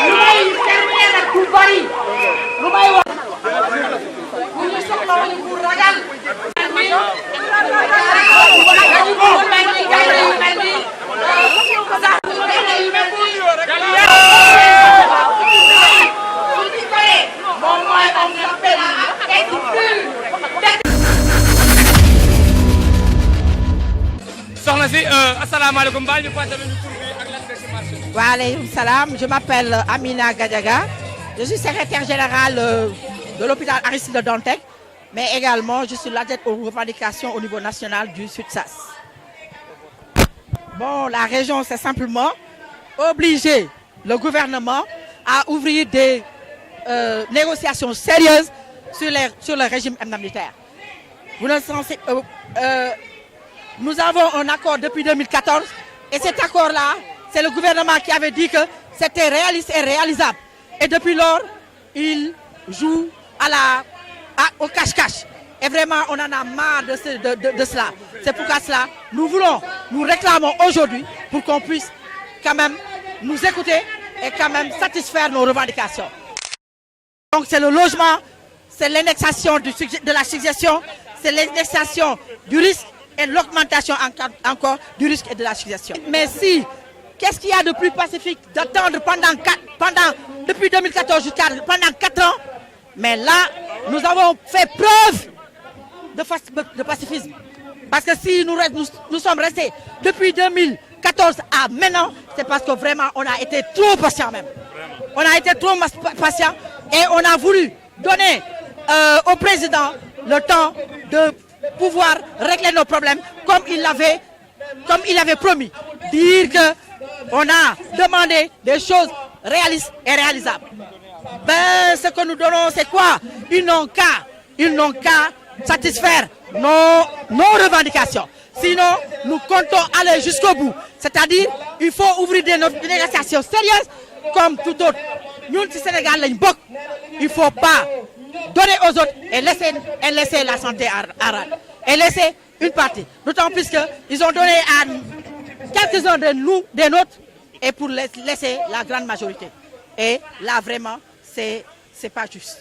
lu may terminer nag du bari lu may wax bu ñu soxla woon pour ragal soxna si asalaamaaleykum baal ñu fàttali ñu tur bi ak lan nga ci marché bi. Waaleykum salam, je m'appelle Amina Gadiaga, je suis secrétaire générale de l'hôpital Aristide Le Dantec, mais également je suis l'adepte aux revendications au niveau national du Sud-Sas. Bon, la région c'est simplement obliger le gouvernement à ouvrir des négociations sérieuses sur le régime indemnitaire. Nous avons un accord depuis 2014 et cet accord-là, c'est le gouvernement qui avait dit que c'était réaliste et réalisable. Et depuis lors, il joue au cache-cache. Et vraiment, on en a marre de cela. C'est pourquoi cela, nous réclamons aujourd'hui pour qu'on puisse quand même nous écouter et quand même satisfaire nos revendications. Donc c'est le logement, c'est l'indexation de la succession, c'est l'indexation du risque et l'augmentation encore du risque et de la succession. Mais si, qu'est-ce qu'il y a de plus pacifique d'attendre depuis 2014 jusqu'à pendant 4 ans? Mais là, nous avons fait preuve de pacifisme. Parce que si nous sommes restés depuis 2014 à maintenant, c'est parce que vraiment on a été trop patient même. On a été trop patient et on a voulu donner au président le temps de pouvoir régler nos problèmes comme il avait promis. Dire qu'on a demandé des choses réalistes et réalisables. Ben, ce que nous donnons, c'est quoi? Ils n'ont qu'à satisfaire nos revendications. Sinon, nous comptons aller jusqu'au bout. C'est-à-dire, il faut ouvrir des négociations sérieuses comme tout autre. Nous, au Sénégal, il ne faut pas donner aux autres et laisser la santé à rade. Et laisser une partie. D'autant plus qu'ils ont donné à quelques-uns des nôtres et pour laisser la grande majorité. Et là, vraiment, c'est pas juste.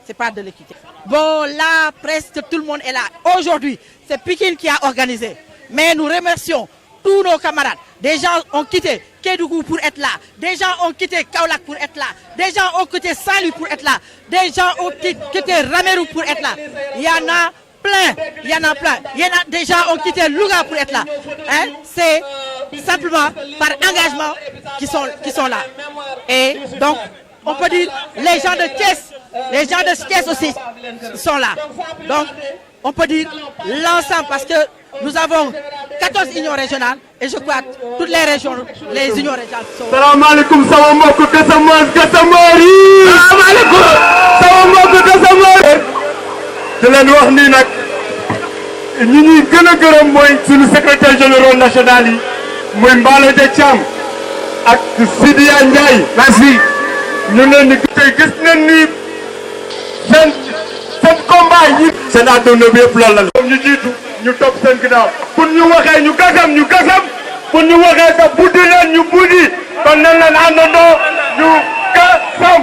C'est pas de l'équité. Bon, là, presque tout le monde est là. Aujourd'hui, c'est Pikine qui a organisé. Mais nous remercions tous nos camarades. Des gens ont quitté Kédougou pour être là. Des gens ont quitté Kaolack pour être là. Des gens ont quitté Saint-Louis pour être là. Des gens ont quitté Ranérou pour être là. Il y en a plein. Il y en a des gens ont quitté Louga pour être là. Hein? C'est simplement par engagement qui sont là. Et donc, on peut dire les gens de Thiès aussi sont là. Donc, on peut dire l'ensemble parce que nous avons 14 unions régionales et je crois que toutes les régions, les unions régionales sont... Salam alaikum, salam alaikum, Gassamari. Salam alaikum, salam alaikum, Gassamari. Je leen wax ni nag ñi ñuy gën a gërëm mooy suñu secrétaire général national yi muy Mballo Dia Thiam ak Sidiya Ndiaye. Merci. ñu leen di gis nañ ni seen combat yi. seen àdduna bi yëpp loolu la. comme ñu jiitu ñu topp seen ginnaaw pour ñu waxee ñu gasam pour ñu waxee sax buddi leen ñu buddi kon nañ leen àndandoo ñu gasam.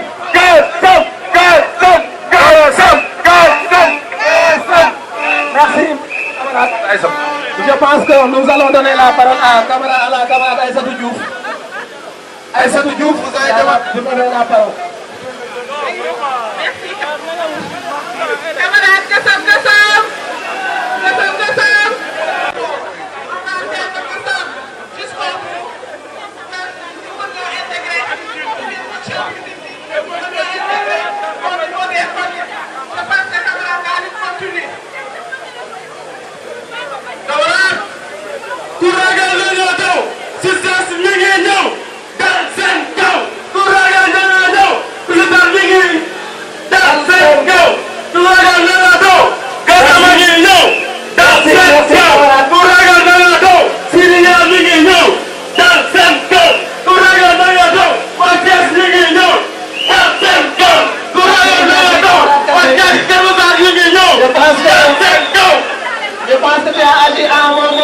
Merci. Je pense que nous allons donner la parole à la camarade Aïssatou Diouf. Aïssatou Diouf, vous avez demandé la parole. Merci. Camarade Gassam. Je pense que tu as agi à un moment donné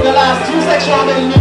de la sous-section de l'unité.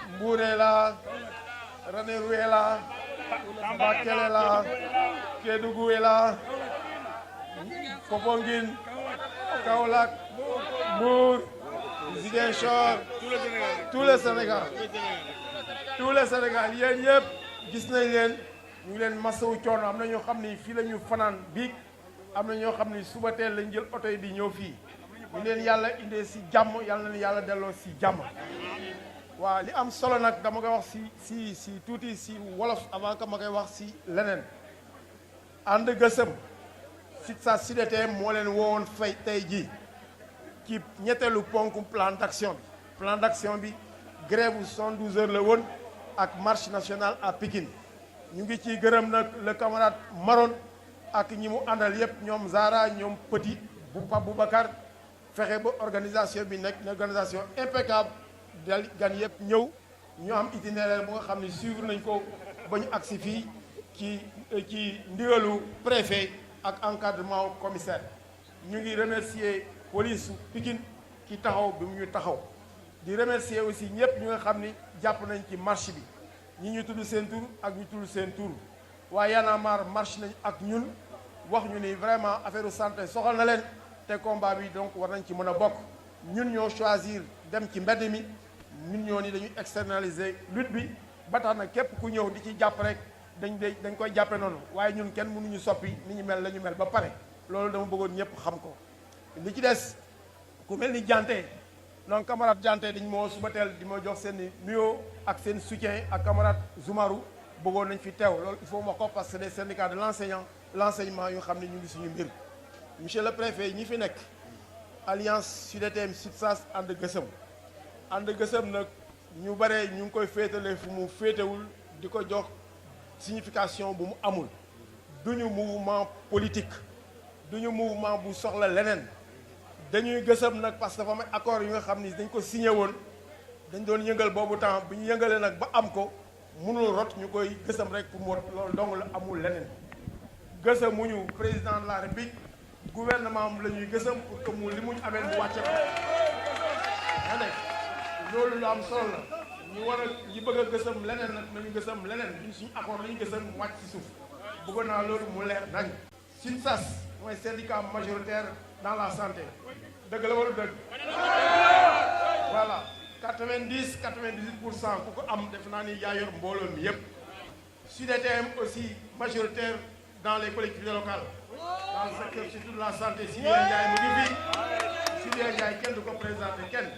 Mbour est là, Ranérou est là, Bakel est là, Kédougou est là, Popenguine, Kaolack, Mbour, Ziguinchor, tout le Sénégal. Tout le Sénégal yéen ñëpp gis nañ leen ñu ngi leen masawu coono am na ñoo xam ni fii la ñu fanaan biig am na ñoo xam ni suba teel lañ jël oto yi di ñëw fii ñu leen yàlla indee si jàmm yàlla na yàlla delloo si jàmm. waaw li am solo nag dama koy wax si tuuti si wolof avant que ma koy wax si leneen ànd gësëm SUTSAS SUDETM moo leen woowoon fay tey jii ci ñetteelu ponk plan d'action bi grève bu 72 heures la woon ak marche nationale à Pikine ñu ngi ciy gërëm nag le camarade Maron ak ñi mu àndal yëpp ñoom Zara ñoom Petit bu Pape Boubacar fexe ba organisation bi nekk une organisation impeccable dal gan yëpp ñëw ñu am itinéraire bu nga xam ne suivre nañ ko ba ñu agsi fii ci ndigalu préfet ak encadrement commissaire ñu ngi remercier police Pikine ki taxaw bi mu ñu taxaw di remercier aussi ñëpp ñu nga xam ni jàpp nañ ci marche bi ñi ñu tudd seen tur ak ñu tudd seen tur waaye Y'en a marre marche nañ ak ñun wax ñu ni vraiment affaire santé soxal na leen te combat bi donc war nañ ci mën a bokk ñun ñoo choisir dem ci mbedd mi ñun ñoo ni dañuy externaliser lutte bi ba tax na képp ku ñëw di ci jàpp rek dañ koy jàppe noonu waaye ñun kenn mënuñu soppi ni ñu mel la ñu mel ba pare loolu dama bëggoon ñëpp xam ko li ci des ku mel ni Dianté donc camarade Dianté dañ moo suba teel di ma jox seen nuyoo ak seen soutien ak camarade Zoumarou bëggoon nañ fi teew loolu il faut ma ko parce que des syndicats de l'enseignement yoo xam ne ñu ngi suñu mbir monsieur le préfet ñi fi nekk alliance SUDETM SUTSAS ànd gësëm nag ñu bare ñu ngi koy féetale fu mu féetewul di ko jox signification bu mu amul duñu mouvement politique duñu mouvement bu soxla leneen dañuy gësëm nag parce que dafa am accord yu nga xam ni dañ ko signé woon dañ doon yëngal boobu temps bu ñu yëngalee nag ba am ko mënul rot ñu koy gësëm rek pour mu rot loolu dong la amul leneen gësëmuñu président de la République gouvernement am la ñuy gësëm pour que mu li muñ amee mu wàcce ko yaa nekk loolu lu am solo la ñu war a ñi bëgg a gësëm leneen nag nañu gësëm leneen duñ suñu accord la ñu gësëm mu wàcc ci suuf bëggoon naa loolu mu leer nañ SUTSAS mooy syndicat majoritaire dans la santé dëgg la wala dëgg voilà 98% ku ko am def naa ni yaa yor mbooloo mi yëpp SUDETM aussi majoritaire dans les collectivités locales dans le secteur surtout de la santé Sidya Ndiaye mu ngi fi Sidya Ndiaye kenn du ko présenté kenn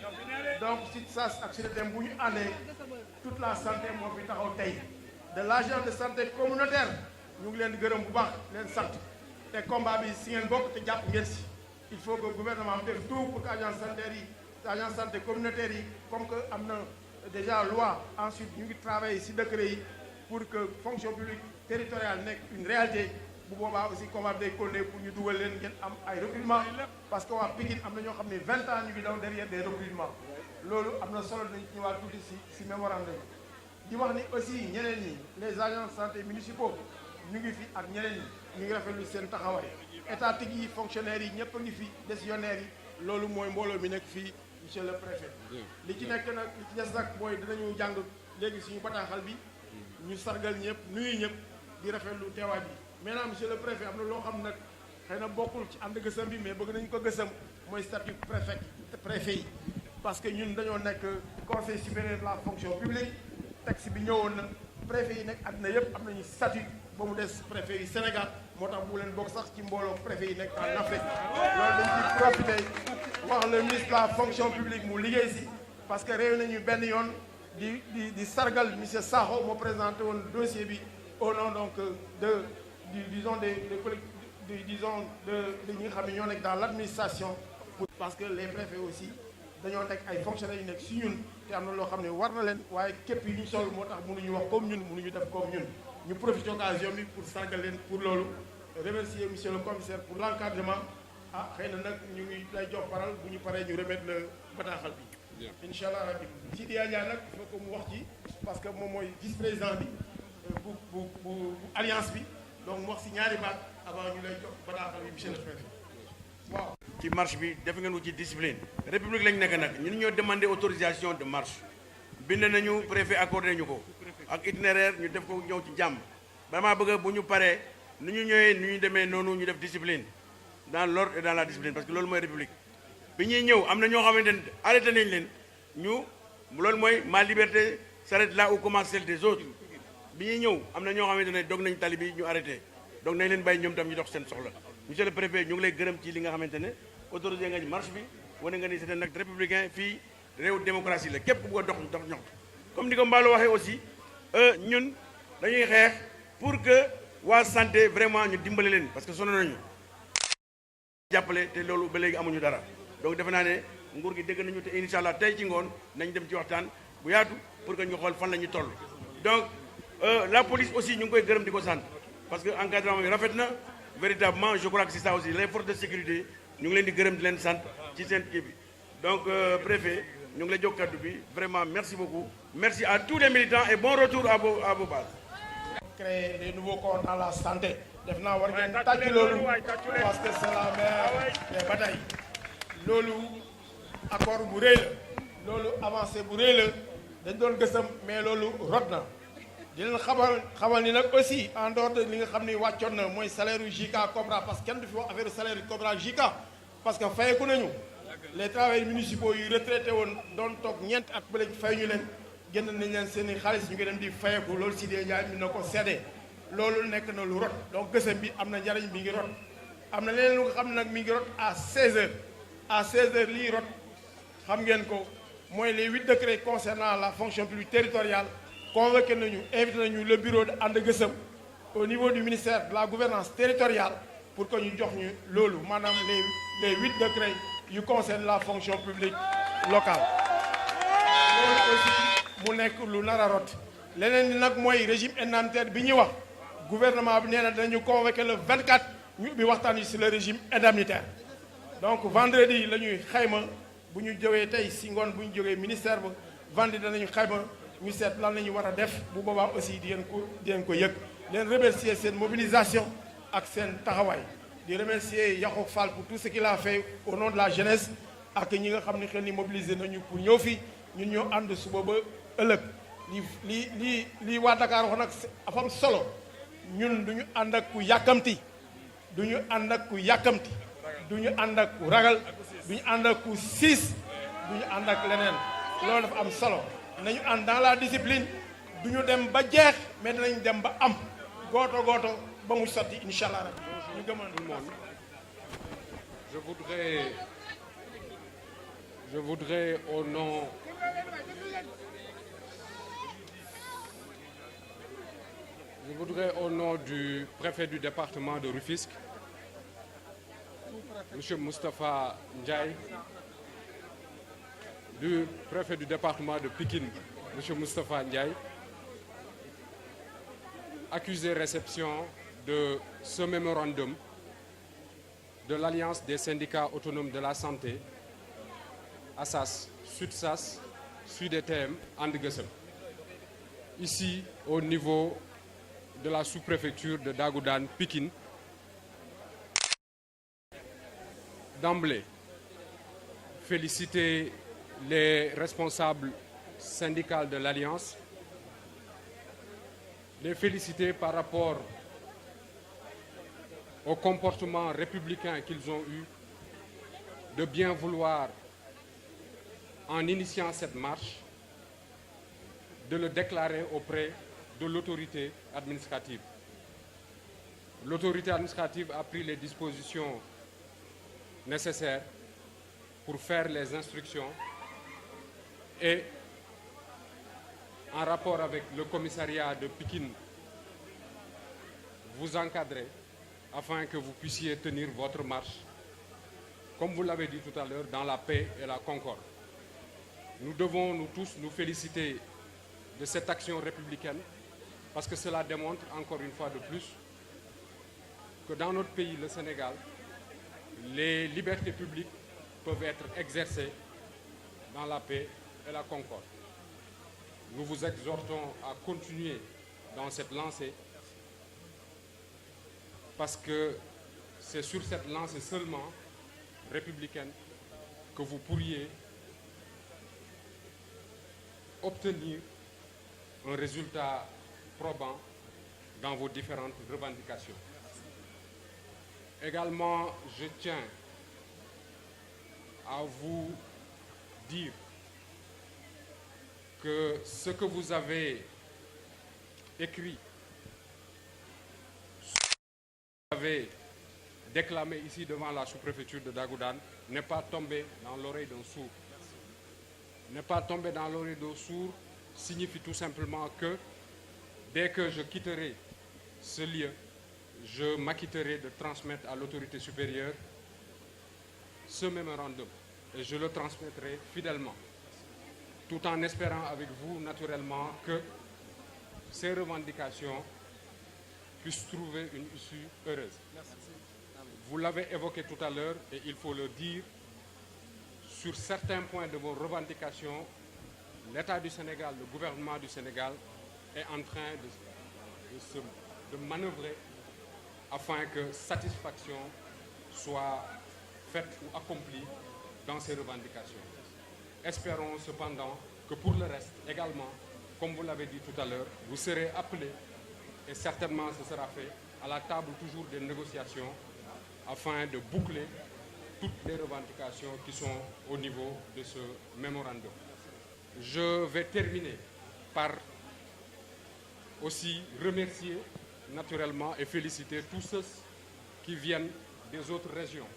donc SUTSAS ak SUDETM bu ñu àndee toute la santé moo fi taxaw tey de l'agent de santé communautaire ñu ngi leen di gërëm bu baax leen sant te combat bi si ngeen bokk te jàpp ngeen si il faut que gouvernement def tout pour que agence santé communautaire yi comme que am na déjà loi ensuite ñu ngi travailler si décret yi pour que fonction publique territoriale nekk une réalité bu boobaa aussi combat bi day continuer pour ñu dugal leen ngeen am ay recrutement parce que waa Pikine am na ñoo xam ne 20 ans ñu ngi daw derrière des recrutements loolu am na solo dañu ci ñëwaat tuuti si mémorandum di wax ni aussi ñeneen ñi les agents de santé municipaux ñu ngi fi ak ñeneen ñi ñu ngi rafetlu seen taxawaay étatique yi fonctionnaires yi ñëpp a ngi fi décisionnaires yi loolu mooy mbooloo mi nekk fii monsieur le préfet li ci nekk nag li ci des nag mooy dinañu jàng léegi suñu bataaxal bi ñu sargal ñëpp nuyu ñëpp di rafetlu teewaay bi maintenant monsieur le préfet am na loo xam nag xëy na bokkul ci ànd gësëm bi mais bëgg nañu ko gësëm mooy statut préfet yi parce que ñun dañoo nekk conseil supérieur de la fonction publique texte bi ñëwoon na préfet yi nekk àddina yëpp am nañu statut ba mu des préfet yi Sénégal moo tax bu leen bokk sax ci mbooloo préfet yi nekk en Afrique loolu dañ ciy profité wax le ministre de la fonction publique mu liggéey si parce que réew nañu benn yoon di sargal monsieur Sakho moo présenté woon dossier bi au nom donc disons de ñi nga xam ne ñoo nekk dans l'administration parce que les préfets aussi dañoo nekk ay fonctionnaires yu nekk si ñun te am na loo xam ne war na leen waaye képp yi ñu sol moo tax mënuñu wax comme ñun mënuñu def comme ñun ñu profité occasion bi pour sargal leen pour loolu remercier monsieur le commissaire pour l'encadrement xëy na nag ñu ngi lay jox parole bu ñu paree ñu remettre le bataaxal bi incha allah rabbi Sidya Ndiaye nag il faut que mu wax ci parce que moom mooy vice président bi bu alliance bi donc mu wax si ñaari baat avant ñu lay jox bataaxal bi monsieur le préfet waaw ci marche bi def ngeen wu ci discipline république lañ nekk nag ñun ñoo demandé autorisation de marche bind nañu préfet accordé ñu ko ak itinéraire ñu def ko ñëw ci jàmm vraiment bëgg bu ñu paree nu ñu ñëwee nu ñu demee noonu ñu def discipline dans l'ordre et dans la discipline parce que loolu mooy république bi ñuy ñëw am na ñoo xamante ne arrêté nañ leen ñu loolu mooy ma liberté s'arrête là où commence celle des autres bi ñuy ñëw am na ñoo xamante ne dog nañ tali bi ñu arrêté donc nañ leen bàyyi ñoom tam ñu dox seen soxla monsieur le préfet ñu ngi lay gërëm ci li nga xamante ne autorisé nga ñu marche bi wane nga ni c'est un acte républicain fii réew démocratie la képp ku bëgg a dox ñaxtu comme ni ko Mballo waxee aussi ñun dañuy xeex pour que waa santé vraiment ñu dimbale leen parce que sonn nañu jàppale te loolu ba léegi amuñu dara donc defe naa ne nguur gi dégg nañu te incha allah tey ci ngoon nañ dem ci waxtaan bu yaatu pour que ñu xool fan la ñuy toll donc la police aussi ñu ngi koy gërëm di ko sant parce que encadrement bi rafet na véritablement je crois que c'est ça aussi les forces de sécurité ñu ngi leen di gërëm di leen sant ci seen kii bi donc préfet ñu ngi lay jox kaddu bi vraiment merci beaucoup merci à tous les militants et bon retour à vos bases. Créer des nouveaux corps dans la santé def naa war ngeen tàcc loolu parce que c'est la mère des batailles loolu accord bu rëy la loolu avancé bu rëy la dañ doon gësam mais loolu rot na di leen xamal ni nag aussi en dehors de li nga xam ni wàccoon na mooy salaire yu JICA Cobra parce que kenn du fi wax affaire salaire yu Cobra JICA parce que fayeku nañu les travailleurs municipaux yu retraité woon doon toog ñeent at ba léegi fay ñu leen génn nañ leen seen i xaalis ñu ngi dem di fayeku loolu si dee Ndiaye mi na ko seede loolu nekk na lu rot donc gësam bi am na njariñ mi ngi rot am na leneen lu nga xam ne nag mi ngi rot à 16h à 16h lii rot xam ngeen ko mooy les 8 décrets concernant la fonction publique territoriale convoqué nañu invité nañu le bureau de ànd gësam au niveau du ministère de la gouvernance territoriale pour que ñu jox ñu loolu maanaam les 8 décrets yu concernent la fonction publique locale loolu aussi mu nekk lu nar a rot leneen ni nag mooy régime indemnitaire bi ñuy wax gouvernement bi nee na dañu convoqué le 24 ñu ubbi waxtaan yi sur le régime indemnitaire donc vendredi la ñuy xayma bu ñu jógee tey si ngoon bu ñu jógee ministère ba vendredi danañu xayma ñu seet lan la ñu war a def bu boobaa aussi di ngeen ko yëg leen remercier seen mobilisation ak seen taxawaay di remercier Yakhou Fall pour tout ce qu'il a fait au nom de la jeunesse ak ñi nga xam ne xel ni mobiliser nañu pour ñëw fi ñun ñoo ànd suba ba ëllëg lii waa Dakar wax nag dafa am solo ñun du ñu ànd ak ku yàkkamti du ñu ànd ak ku yàkkamti du ñu ànd ak ku ragal du ñu ànd ak ku siis du ñu ànd ak leneen loolu dafa am solo nañu ànd dans la discipline du ñu dem ba jeex mais dinañ dem ba am gooto ba mu sotti incha allah rek ñu gëmal tout le monde. Je voudrais au nom du préfet du département de Rufisque, M. Moustapha Ndiaye, du préfet du département de Pikine, M. Moustapha Ndiaye, accuser réception de ce mémorandum de l'Alliance des syndicats autonomes de la santé, ASAS, SUDSAS, SUDETM, And Gueusseum, ici au niveau de la sous-préfecture de Dagoudane, Pikine. D'emblée, féliciter les responsables syndicaux de l'Alliance, les féliciter par rapport au comportement républicain qu'ils ont eu, de bien vouloir, en initiant cette marche, de le déclarer auprès de l'autorité administrative. L'autorité administrative a pris les dispositions nécessaires pour faire les instructions et, en rapport avec le commissariat de Pikine, vous encadrer afin que vous puissiez tenir votre marche, comme vous l'avez dit tout à l'heure, dans la paix et la concorde. Nous devons, nous tous, nous féliciter de cette action républicaine parce que cela démontre, encore une fois de plus, que dans notre pays, le Sénégal, les libertés publiques peuvent être exercées dans la paix et la concorde. Nous vous exhortons à continuer dans cette lancée parce que c'est sur cette lancée seulement républicaine que vous pourriez obtenir un résultat probant dans vos différentes revendications. Également, je tiens à vous dire que ce que vous avez écrit, ce que vous avez déclamé ici devant la sous-préfecture de Dagoudane n'est pas tombé dans l'oreille d'un sourd. N'est pas tombé dans l'oreille d'un sourd signifie tout simplement que dès que je quitterai ce lieu, je m'acquitterai de transmettre à l'autorité supérieure ce mémorandum et je le transmettrai fidèlement, tout en espérant avec vous naturellement que ces revendications puissent trouver une issue heureuse. Vous l'avez évoqué tout à l'heure et il faut le dire, sur certains points de vos revendications, l'État du Sénégal, le gouvernement du Sénégal est en train de manœuvrer afin que satisfaction soit faite ou accomplie dans ces revendications. Espérons cependant que pour le reste également, comme vous l'avez dit tout à l'heure, vous serez appelés, et certainement ce sera fait, à la table toujours des négociations afin de boucler toutes les revendications qui sont au niveau de ce mémorandum. Je vais terminer par aussi remercier naturellement et féliciter tous ceux qui viennent des autres régions.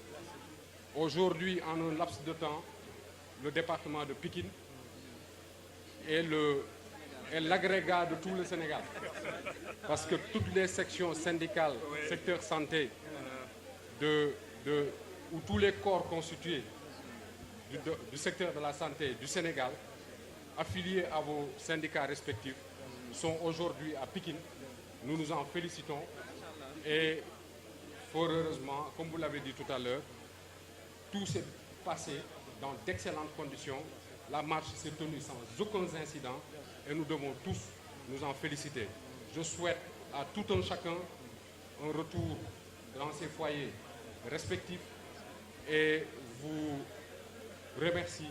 Aujourd'hui, en un laps de temps, le département de Pikine est l'agrégat de tout le Sénégal. Parce que toutes les sections syndicales, secteur santé, ou tous les corps constitués du secteur de la santé du Sénégal, affiliés à vos syndicats respectifs, sont aujourd'hui à Pikine. Nous nous en félicitons et fort heureusement, comme vous l'avez dit tout à l'heure, tout s'est passé dans d'excellentes conditions. La marche s'est tenue sans aucun incident et nous devons tous nous en féliciter. Je souhaite à tout un chacun un retour dans ses foyers respectifs et vous remercie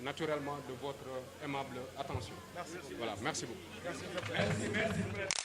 naturellement de votre aimable attention. Merci. Voilà, merci beaucoup. Merci.